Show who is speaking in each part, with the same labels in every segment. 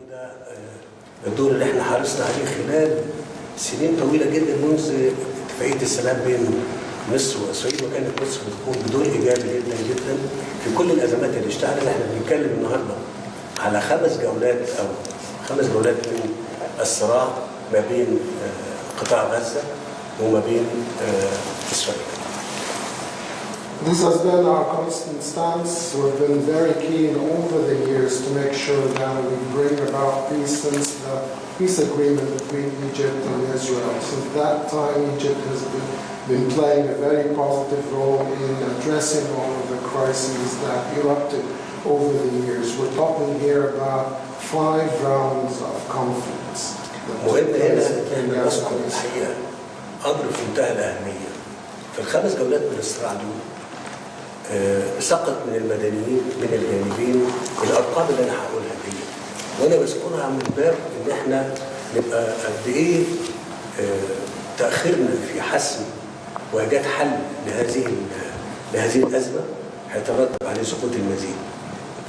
Speaker 1: وده الدور اللي احنا حرصنا عليه خلال سنين طويله جدا منذ اتفاقيه السلام بين مصر واسرائيل، وكانت مصر بتقوم بدور ايجابي جدا جدا في كل الازمات اللي اشتغلت. احنا بنتكلم النهارده على 5 جولات من الصراع ما بين قطاع غزه وما بين اسرائيل.
Speaker 2: This has been our constant stance. We've been very keen over the years to make sure that we bring about peace since the peace agreement between Egypt and Israel. Since that time, Egypt has been playing a very positive role in addressing all of the crises that erupted over the years. We're talking here about 5 rounds of conflicts.
Speaker 1: مهم هنا ان نذكر الحقيقه امر في منتهى الاهميه. في ال5 جولات من الصراع دول سقط من المدنيين من الجانبين الارقام اللي انا هقولها دي، وانا بذكرها من باب ان احنا نبقى قد ايه تاخيرنا في حسم وايجاد حل لهذه الازمه هيترتب عليه سقوط المزيد.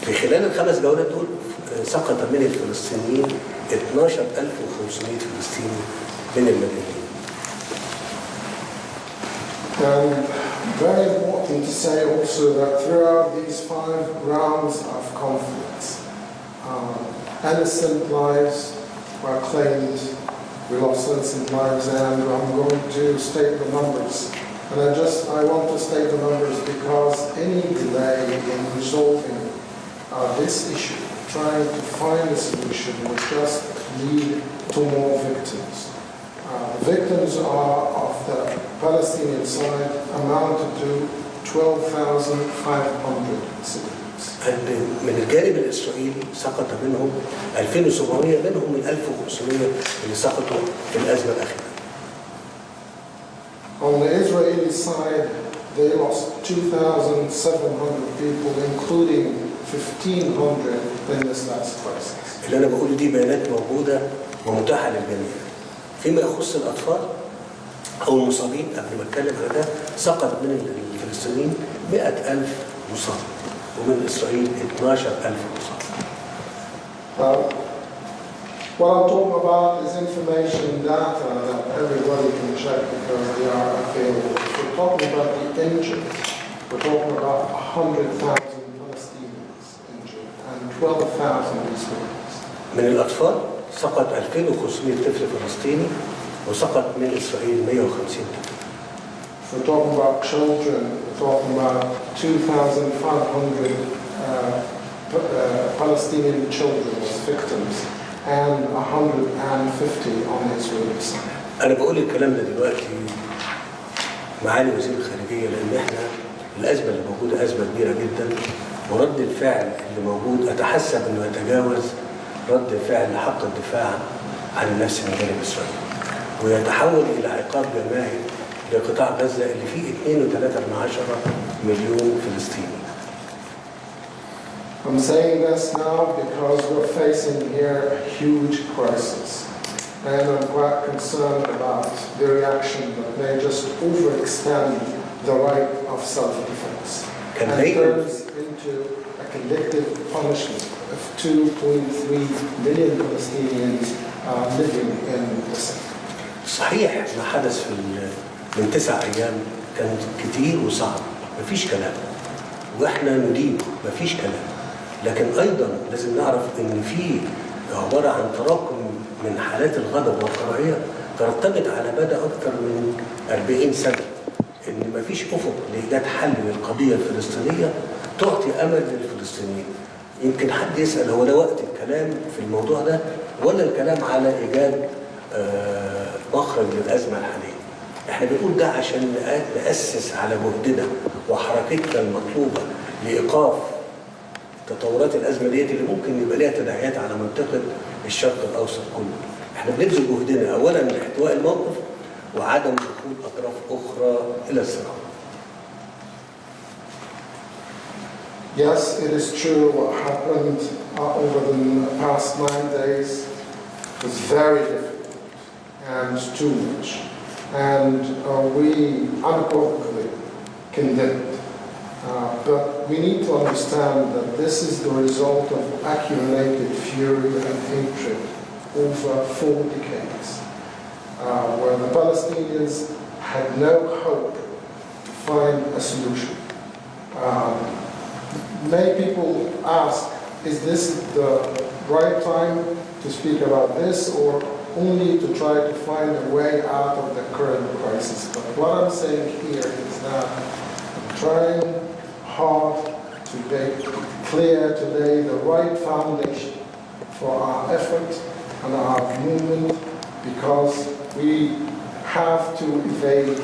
Speaker 1: في خلال ال5 جولات دول سقط من الفلسطينيين 12500 فلسطيني من المدنيين.
Speaker 2: And very important to say also that throughout these 5 rounds of conflicts, innocent lives were claimed. We lost innocent lives, and I'm going to state the numbers. And I want to state the numbers because any delay in resolving this issue, trying to find a solution, will just lead to more victims. Victims are of the Palestinian side amounted to 12,500 civilians.
Speaker 1: من الجانب الاسرائيلي سقط منهم 2700 منهم من 1500 اللي سقطوا في الازمه الاخيره.
Speaker 2: On the Israeli side, they lost 2,700 people, including 1,500 in this last crisis.
Speaker 1: اللي انا بقوله دي بيانات موجوده ومتاحه للجميع. فيما يخص الاطفال او المصابين، قبل ما اتكلم على ده، سقط من الفلسطينيين 100,000 مصاب ومن اسرائيل 12,000 مصاب.
Speaker 2: What I'm talking about is information data that everybody can check because they are available. We're talking about the injured. We're talking about 100,000 Palestinians injured and 12,000 Israelis.
Speaker 1: من الاطفال سقط 2500 طفل فلسطيني وسقط من اسرائيل 150 طفل.
Speaker 2: We're talking about children. We're talking about 2,500 Palestinian children as victims and 150 on the Israeli side.
Speaker 1: أنا بقول الكلام ده دلوقتي معالي وزير الخارجية لأن إحنا الأزمة اللي موجودة أزمة كبيرة جدا، ورد الفعل اللي موجود أتحسب إنه يتجاوز رد الفعل حق الدفاع عن النفس من جانب إسرائيل، ويتحول إلى عقاب جماعي لقطاع غزة اللي فيه 2.3 مليون فلسطيني.
Speaker 2: I'm saying this now because we're facing here a huge crisis. And I'm quite concerned about the reaction that may just overextend the right of self-defense and turns into a collective punishment of 2.3 million Palestinians living in the city.
Speaker 1: صحيح ما حدث من 9 أيام كان كتير وصعب، مفيش كلام، واحنا ندين مفيش كلام، لكن أيضا لازم نعرف إن في عبارة عن تراكم من حالات الغضب والكراهية ترتبط على مدى أكثر من 40 سنة، إن مفيش أفق لإيجاد حل للقضية الفلسطينية تعطي أمل للفلسطينيين. يمكن حد يسأل هو ده وقت الكلام في الموضوع ده ولا الكلام على إيجاد مخرج للأزمة الحالية؟ احنا بنقول ده عشان نأسس على جهدنا وحركتنا المطلوبة لإيقاف تطورات الأزمة ديت اللي ممكن يبقى لها تداعيات على منطقة الشرق الأوسط كله. احنا بنبذل جهدنا أولا لاحتواء الموقف وعدم دخول أطراف أخرى إلى الصراع.
Speaker 2: Yes, it is true what happened over the past 9 days was very difficult and too much. And we unequivocally condemned But we need to understand that this is the result of accumulated fury and hatred over 4 decades, where the Palestinians had no hope to find a solution. Many people ask, is this the right time to speak about this, or only to try to find a way out of the current crisis? But what I'm saying here is that I'm trying hard to make clear today the right foundation for our effort and our movement, because we have to evade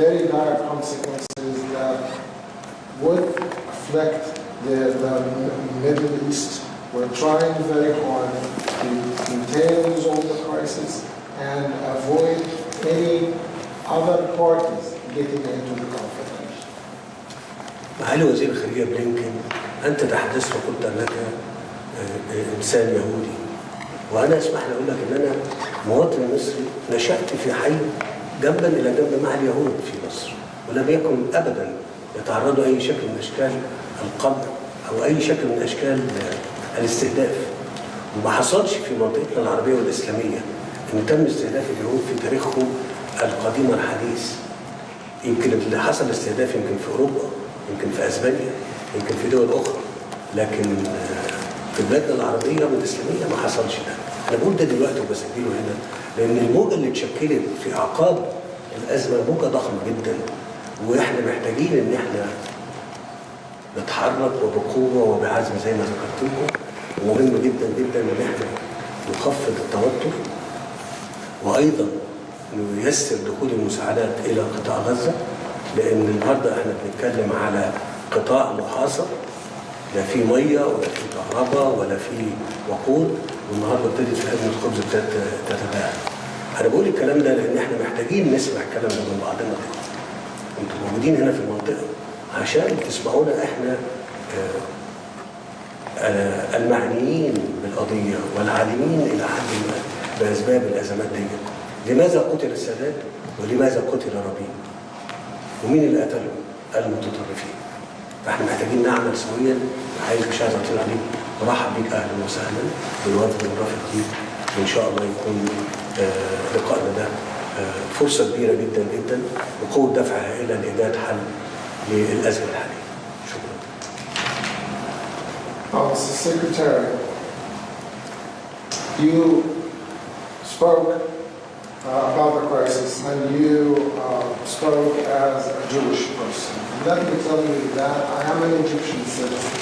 Speaker 2: very dire consequences that would affect the Middle East. We're trying very hard to contain and resolve the crisis and avoid any other parties getting into the confrontation.
Speaker 1: معالي وزير الخارجية بلينكن، أنت تحدثت وقلت أنك إنسان يهودي، وأنا اسمح لي أقول لك أن أنا مواطن مصري نشأت في حي جنبا إلى جنب مع اليهود في مصر، ولم يكن أبدا يتعرضوا أي شكل من أشكال القمع أو أي شكل من أشكال الاستهداف. وما حصلش في منطقتنا العربية والإسلامية أن تم استهداف اليهود في تاريخهم القديم والحديث. يمكن اللي حصل استهداف يمكن في أوروبا، يمكن في أسبانيا، يمكن في دول أخرى، لكن في بلادنا العربية والإسلامية ما حصلش ده. أنا بقول ده دلوقتي وبسجله هنا لأن الموجة اللي اتشكلت في أعقاب الأزمة موجة ضخمة جدا، وإحنا محتاجين إن إحنا نتحرك وبقوة وبعزم زي ما ذكرت لكم. ومهم جدا جدا إن إحنا نخفض التوتر، وأيضا نيسر دخول المساعدات إلى قطاع غزة، لأن النهارده إحنا بنتكلم على قطاع محاصر، لا في مية ولا في كهرباء ولا في وقود، والنهارده ابتدت في أزمة الخبز تتباعد. أنا بقول الكلام ده لأن إحنا محتاجين نسمع الكلام ده من بعضنا. أنتم موجودين هنا في المنطقة عشان تسمعونا إحنا المعنيين بالقضية والعالمين إلى حد ما بأسباب الأزمات دي. لماذا قتل السادات ولماذا قتل ربيع؟ ومين اللي قتلهم؟ المتطرفين. فاحنا محتاجين نعمل سويا. مش عايز اطيل عليك، برحب بيك اهلا وسهلا بالوفد المرافق ليك، وان شاء الله يكون لقائنا ده فرصه كبيره جدا جدا وقوه دفع هائله لايجاد حل للازمه الحاليه. شكرا.
Speaker 2: Mr. Secretary, you spoke about the crisis, and you spoke as a Jewish person. Let me tell you that I am an Egyptian citizen,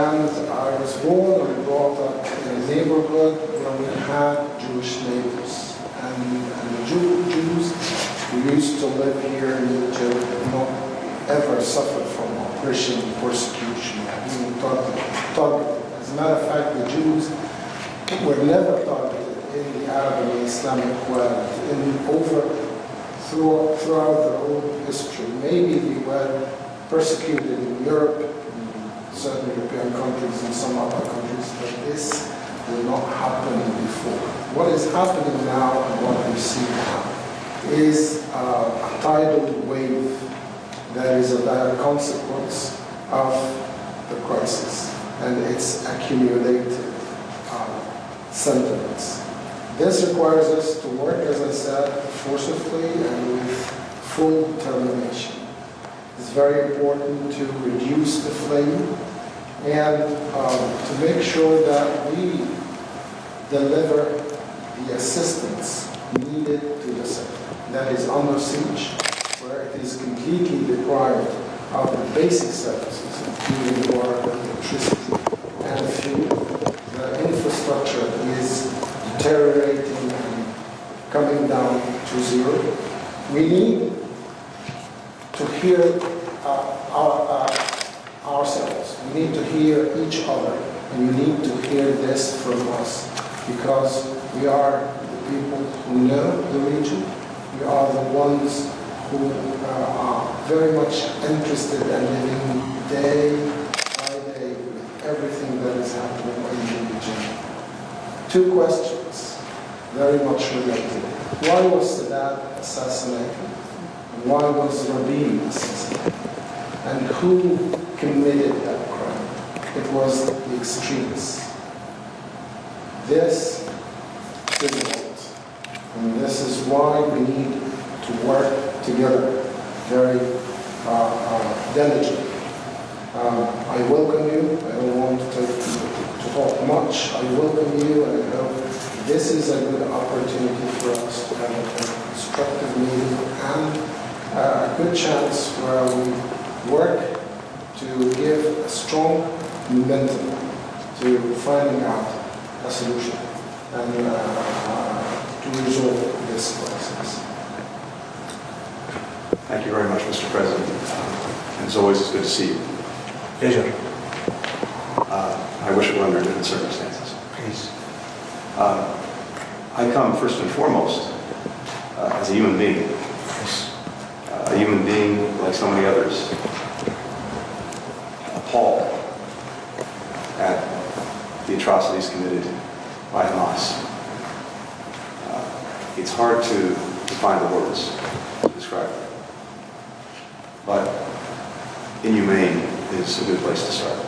Speaker 2: and I was born and brought up in a neighborhood where we had Jewish neighbors, and the Jews who used to live here in Egypt not ever suffered from oppression, persecution, being targeted. As a matter of fact, the Jews were never targeted in the Arab and Islamic world throughout their whole history. Maybe they were persecuted in Europe, in certain European countries, and some other countries, but this did not happen before. What is happening now and what we see now is a tidal wave that is a direct consequence of the crisis and its accumulated sentiments. This requires us to work, as I said, forcefully and with full determination. It's very important to reduce the flame and to make sure that we deliver the assistance needed to the sector that is under siege, where it is completely deprived of the basic services, including water, electricity, and fuel. The infrastructure is deteriorating and coming down to zero. We need to hear ourselves. We need to hear each other, and we need to hear this from us, because we are the people who know the region. We are the ones who are very much interested in living day by day with everything that is happening in the region. Two questions, very much related. Why was Sadat assassinated? And why was Rabin assassinated? And who committed that crime? It was the extremists. This didn't hold. And this is why we need to work together very diligently. I welcome you. I don't want to talk much. I welcome you, and I hope this is a good opportunity for us to have a constructive meeting and a good chance where we work to give a strong momentum to finding out a solution and to resolve this crisis.
Speaker 3: Thank you very much, Mr. President. As always, it's good to see you.
Speaker 1: Pleasure.
Speaker 3: I wish it were under different circumstances.
Speaker 1: Please.
Speaker 3: I come first and foremost as a human being.
Speaker 1: Yes.
Speaker 3: A human being like so many others, appalled at the atrocities committed by Hamas. It's hard to find the words to describe it, but inhumane is a good place to start.